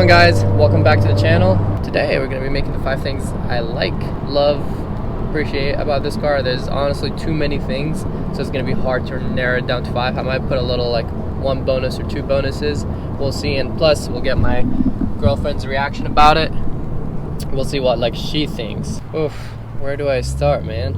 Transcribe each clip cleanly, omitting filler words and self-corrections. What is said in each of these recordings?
going, guys? Welcome back to the channel. Today we're going to be making the 5 things I like, love, appreciate about this car. There's honestly too many things, so it's going to be hard to narrow it down to 5. I might put a little like 1 bonus or 2 bonuses. We'll see, and plus we'll get my girlfriend's reaction about it. We'll see what like she thinks. Oof, where do I start, man?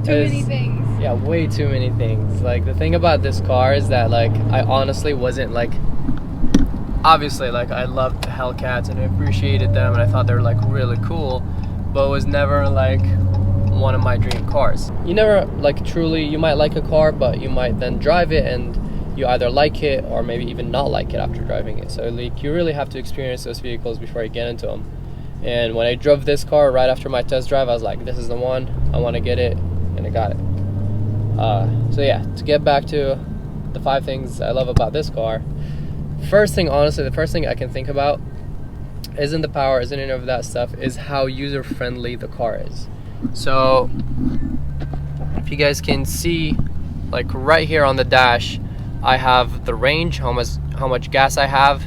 Too many things. Yeah, way too many things. Like, the thing about this car is that like I honestly wasn't like, obviously like I loved the HELLCATs and I appreciated them and I thought they were like really cool, but it was never like one of my dream cars. You never like truly, you might like a car, but you might then drive it and you either like it or maybe even not like it after driving it. So like you really have to experience those vehicles before you get into them. And when I drove this car right after my test drive, I was like, this is the one, I want to get it, and I got it. So yeah, to get back to the 5 things I love about this car. First thing, honestly, the first thing I can think about isn't the power, isn't any of that stuff, is how user-friendly the car is. So if you guys can see, like right here on the dash, I have the range, how much gas I have,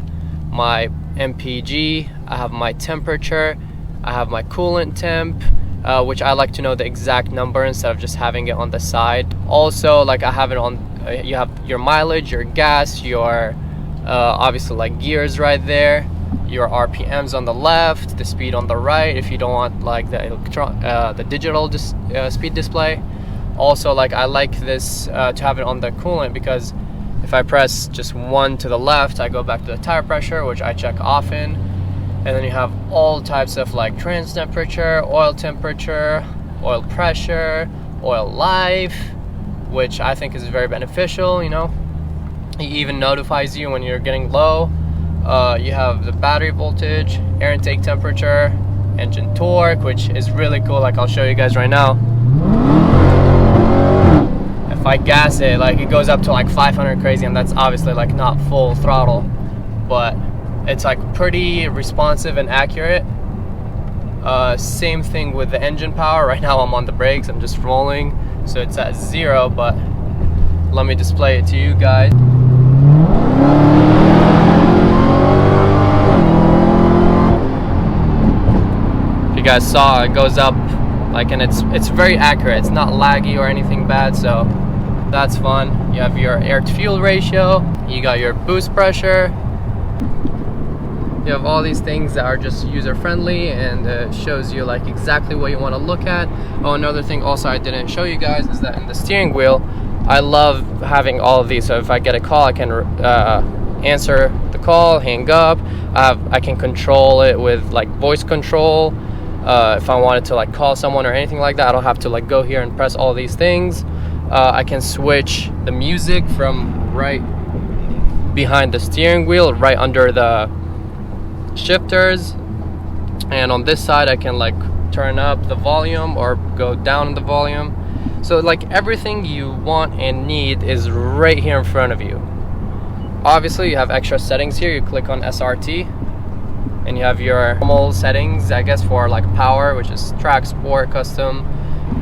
my MPG, I have my temperature, I have my coolant temp, which I like to know the exact number instead of just having it on the side. Also, like I have it on, you have your mileage, your gas, your obviously like gears right there, your RPMs on the left, the speed on the right if you don't want like the digital speed display. Also, like I like this to have it on the coolant, because if I press just 1 to the left, I go back to the tire pressure, which I check often, and then you have all types of like trans temperature, oil temperature, oil pressure, oil life, which I think is very beneficial, you know. It even notifies you when you're getting low. You have the battery voltage, air intake temperature, engine torque, which is really cool. Like I'll show you guys right now. If I gas it, like it goes up to like 500 crazy, and that's obviously like not full throttle, but it's like pretty responsive and accurate. Same thing with the engine power. Right now I'm on the brakes, I'm just rolling, so it's at 0, but let me display it to you guys. If you guys saw, it goes up like, and it's very accurate. It's not laggy or anything bad, so that's fun. You have your air to fuel ratio, you got your boost pressure, you have all these things that are just user friendly and shows you like exactly what you want to look at. Oh, another thing also I didn't show you guys is that in the steering wheel, I love having all of these. So if I get a call, I can answer the call, hang up. I can control it with like voice control. If I wanted to like call someone or anything like that, I don't have to like go here and press all these things. I can switch the music from right behind the steering wheel, right under the shifters, and on this side I can like turn up the volume or go down the volume. So like everything you want and need is right here in front of you. Obviously you have extra settings here. You click on SRT and you have your normal settings, I guess, for like power, which is track, sport, custom.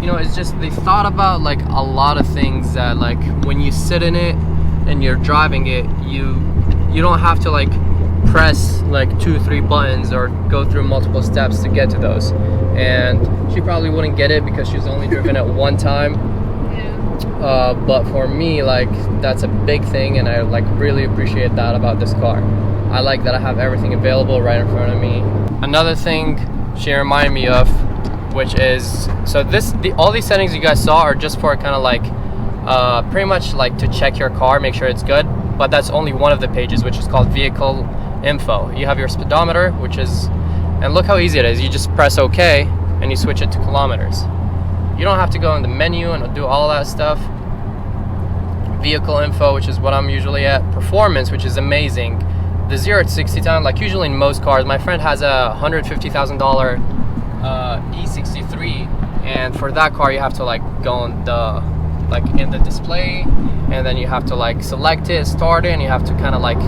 You know, it's just they thought about like a lot of things that like when you sit in it and you're driving it, you don't have to like press like 2-3 buttons or go through multiple steps to get to those. And she probably wouldn't get it because she's only driven it 1 time. Yeah. But for me, like that's a big thing, and I like really appreciate that about this car. I like that I have everything available right in front of me. Another thing she reminded me of, which is, so all these settings you guys saw are just for kind of like pretty much like to check your car, make sure it's good, but that's only one of the pages, which is called vehicle info. You have your speedometer, which is, and look how easy it is. You just press OK and you switch it to kilometers. You don't have to go in the menu and do all that stuff. Vehicle info, which is what I'm usually at. Performance, which is amazing. The 0 to 60 time, like usually in most cars, my friend has a $150,000 E63, and for that car you have to like go on the like in the display, and then you have to like select it, start it, and you have to kind of like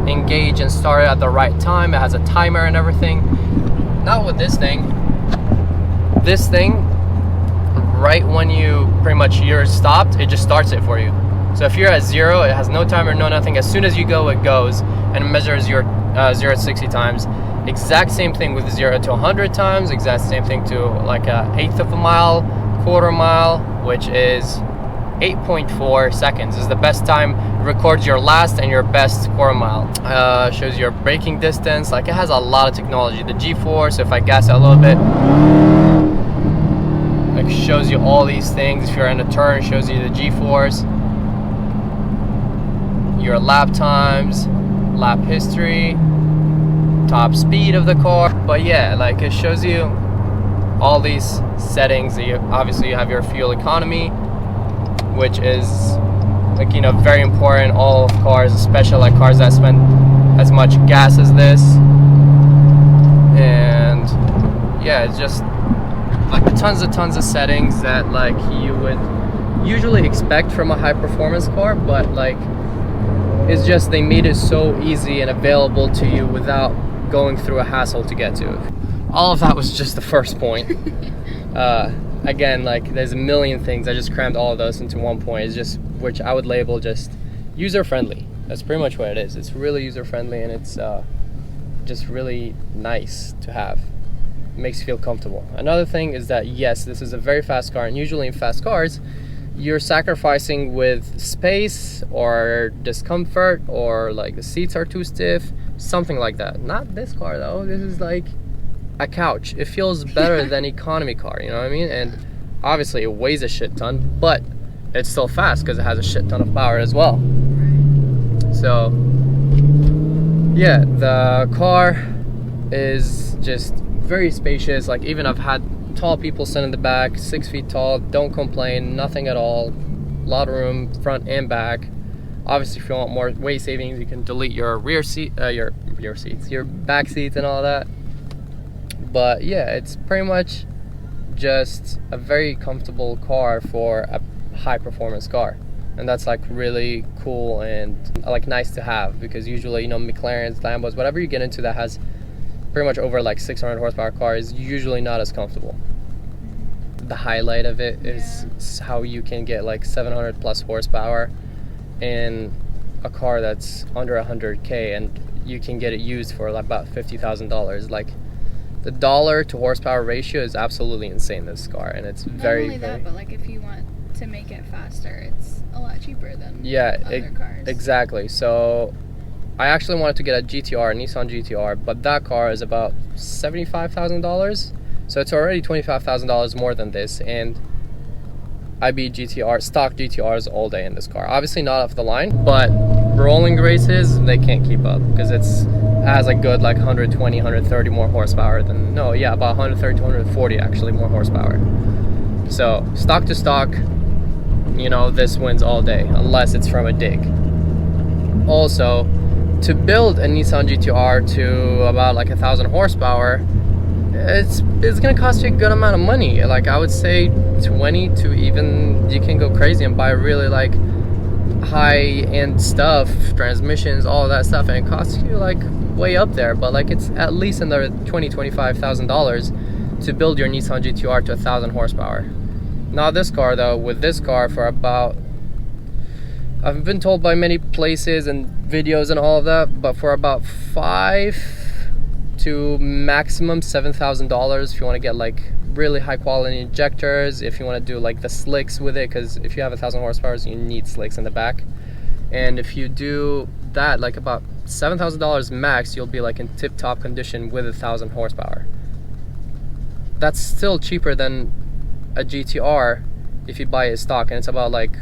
engage and start it at the right time. It has a timer and everything. Not with this thing. This thing, right when you pretty much you're stopped, it just starts it for you. So if you're at 0, it has no timer, no nothing. As soon as you go, it goes and measures your 0 to 60 times. Exact same thing with 0 to 100 times. Exact same thing to like a eighth of a mile, quarter mile, which is 8.4 seconds is the best time. It records your last and your best quarter mile. Shows your braking distance. Like, it has a lot of technology. The G-force, if I gas it a little bit, like, shows you all these things. If you're in a turn, it shows you the G-force, your lap times, lap history, top speed of the car. But yeah, like, it shows you all these settings. Obviously you have your fuel economy, which is, like, you know, very important. All cars, especially like cars that spend as much gas as this. And yeah, it's just like tons of settings that like you would usually expect from a high performance car, but like, it's just they made it so easy and available to you without going through a hassle to get to. All of that was just the first point. Again, like, there's a million things. I just crammed all of those into one point. It's just, which I would label just user-friendly. That's pretty much what it is. It's really user-friendly, and it's just really nice to have. It makes you feel comfortable. Another thing is that, yes, this is a very fast car, and usually in fast cars, you're sacrificing with space or discomfort, or like the seats are too stiff, something like that. Not this car though. This is like a couch. It feels better than economy car, you know what I mean? And obviously it weighs a shit ton, but it's still fast because it has a shit ton of power as well. So yeah, the car is just very spacious. Like, even I've had tall people sit in the back, 6 feet tall, don't complain, nothing at all. A lot of room, front and back. Obviously, if you want more weight savings, you can delete your rear seat, your back seats and all that. But yeah, it's pretty much just a very comfortable car for a high performance car, and that's like really cool and like nice to have, because usually, you know, McLarens, Lambos, whatever you get into that has pretty much over like 600 horsepower car is usually not as comfortable. The highlight of it is how you can get like 700 plus horsepower in a car that's under 100K, and you can get it used for about $50,000. Like, the dollar to horsepower ratio is absolutely insane in this car, and it's very, not only that, but like, if you want to make it faster, it's a lot cheaper than other cars. Exactly. So I actually wanted to get a GTR, a Nissan GTR, but that car is about $75,000. So it's already $25,000 more than this, and I beat stock GTRs all day in this car. Obviously not off the line, but rolling races, they can't keep up, because it has a good like 120, 130 more horsepower than, no, yeah, about 130 to 140 actually more horsepower. So stock to stock, you know, this wins all day, unless it's from a dig. Also, to build a Nissan GTR to about like 1,000 horsepower, it's gonna cost you a good amount of money. Like, I would say 20 to even, you can go crazy and buy really like high-end stuff, transmissions, all of that stuff, and it costs you like way up there. But like, it's at least another $20,000-$25,000 to build your Nissan GTR to 1,000 horsepower. Now this car though, with this car, for about, I've been told by many places and videos and all of that, but for about $5,000 to maximum $7,000 if you want to get like really high quality injectors, if you want to do like the slicks with it, because if you have 1,000 horsepower, you need slicks in the back. And if you do that, like about $7,000 max, you'll be like in tip-top condition with 1,000 horsepower. That's still cheaper than a GTR if you buy it stock, and it's about like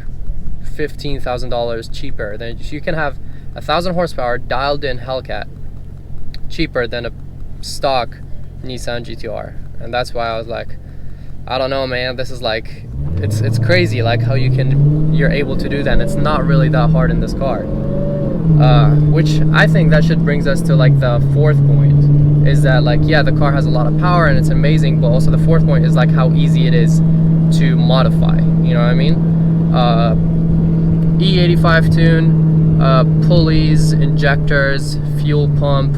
$15,000 cheaper. Then you can have 1,000 horsepower dialed in HELLCAT cheaper than a stock Nissan GTR. And that's why I was like, I don't know, man, this is like, it's crazy like how you're able to do that, and it's not really that hard in this car. Which I think that should brings us to like the fourth point, is that like, yeah, the car has a lot of power and it's amazing, but also the fourth point is like how easy it is to modify, you know what I mean? E85 tune, pulleys, injectors, fuel pump,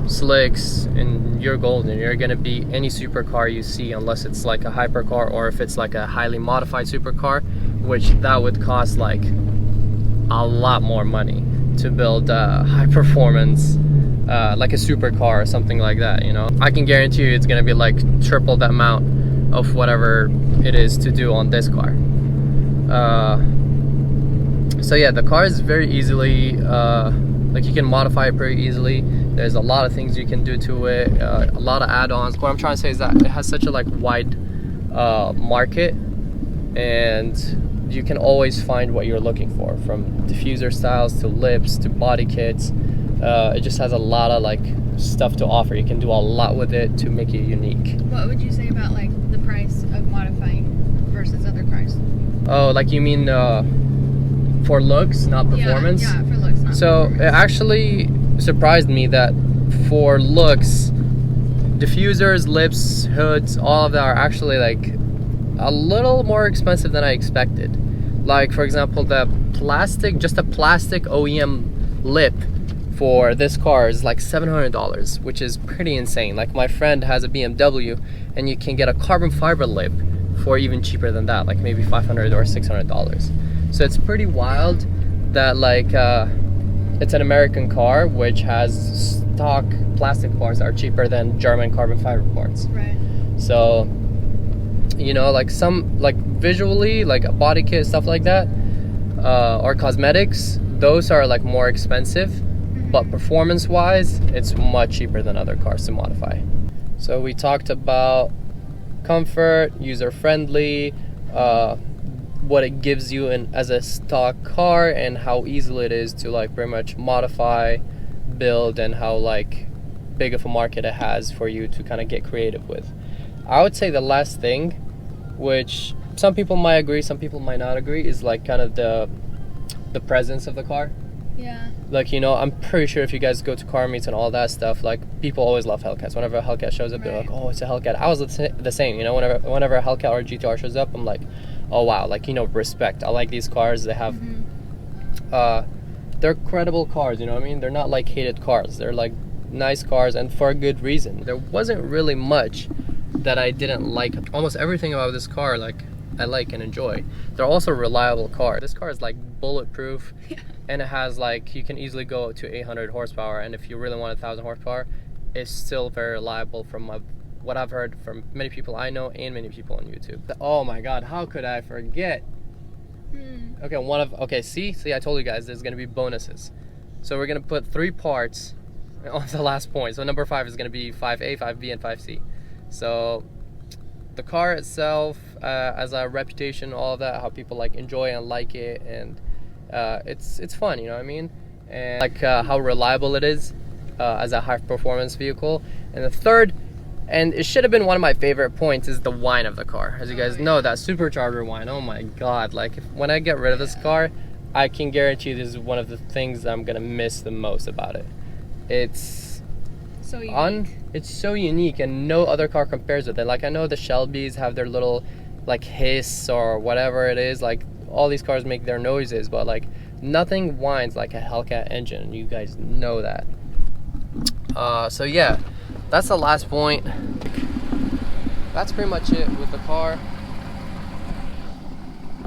slicks, and you're golden. You're gonna be any supercar you see, unless it's like a hypercar, or if it's like a highly modified supercar, which that would cost like a lot more money to build high performance like a supercar or something like that, you know. I can guarantee you it's gonna be like triple the amount of whatever it is to do on this car. So yeah, the car is very easily like you can modify it pretty easily. There's a lot of things you can do to it, a lot of add-ons. What I'm trying to say is that it has such a like wide market, and you can always find what you're looking for, from diffuser styles to lips to body kits. It just has a lot of like stuff to offer. You can do a lot with it to make it unique. What would you say about like the price of modifying versus other cars? Oh, like you mean for looks, not performance? Yeah, for looks, not so performance. It actually surprised me that for looks, diffusers, lips, hoods, all of that are actually like a little more expensive than I expected. Like for example, the plastic, just a plastic OEM lip for this car is like $700, which is pretty insane. Like my friend has a BMW and you can get a carbon fiber lip for even cheaper than that, like maybe $500 or $600. So it's pretty wild that like it's an American car which has stock plastic parts that are cheaper than German carbon fiber parts. Right. So, you know, like some, like visually, like a body kit, stuff like that, or cosmetics, those are like more expensive, but performance wise, it's much cheaper than other cars to modify. So we talked about comfort, user friendly, what it gives you as a stock car, and how easily it is to like pretty much modify, build, and how like big of a market it has for you to kind of get creative with. I would say the last thing, which some people might agree, some people might not agree, is like kind of the presence of the car. Yeah. Like, you know, I'm pretty sure if you guys go to car meets and all that stuff, like people always love Hellcats. Whenever a Hellcat shows up, they're like, oh, it's a Hellcat. I was the same, you know, whenever a Hellcat or a GTR shows up, I'm like, oh wow, like, you know, respect. I like these cars. They have they're credible cars, you know what I mean? They're not like hated cars. They're like nice cars, and for a good reason. There wasn't really much that I didn't like. Almost everything about this car, like, I like and enjoy. They're also a reliable car. This car is like bulletproof. And it has like, you can easily go to 800 horsepower, and if you really want 1,000 horsepower, it's still very reliable from what I've heard from many people I know and many people on YouTube. Oh my god, how could I forget? Okay, see, I told you guys there's gonna be bonuses. So we're gonna put 3 parts on the last point. So number 5 is gonna be 5A, 5B, and 5C. So the car itself, as a reputation, all of that, how people like enjoy and like it, and it's fun, you know what I mean? And like how reliable it is as a high performance vehicle. And the third, and it should have been one of my favorite points, is the whine of the car. As you guys know, that supercharger whine, oh my god, like when I get rid of this car, I can guarantee this is one of the things that I'm gonna miss the most about it. It's so unique. It's so unique, and no other car compares with it. Like I know the Shelbys have their little like hiss or whatever it is, like all these cars make their noises, but like nothing whines like a Hellcat engine. You guys know that. So yeah, that's the last point. That's pretty much it with the car.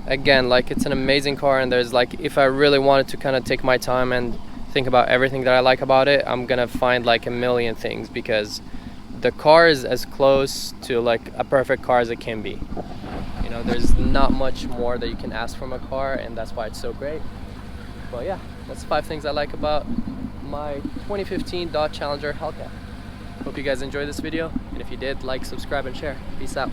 Again, like it's an amazing car, and there's like, if I really wanted to kind of take my time and think about everything that I like about it, I'm gonna find like a million things, because the car is as close to like a perfect car as it can be. You know, there's not much more that you can ask from a car, and that's why it's so great. But yeah, that's 5 things I like about my 2015 Dodge Challenger Hellcat. Hope you guys enjoyed this video, and if you did, like, subscribe, and share. Peace out.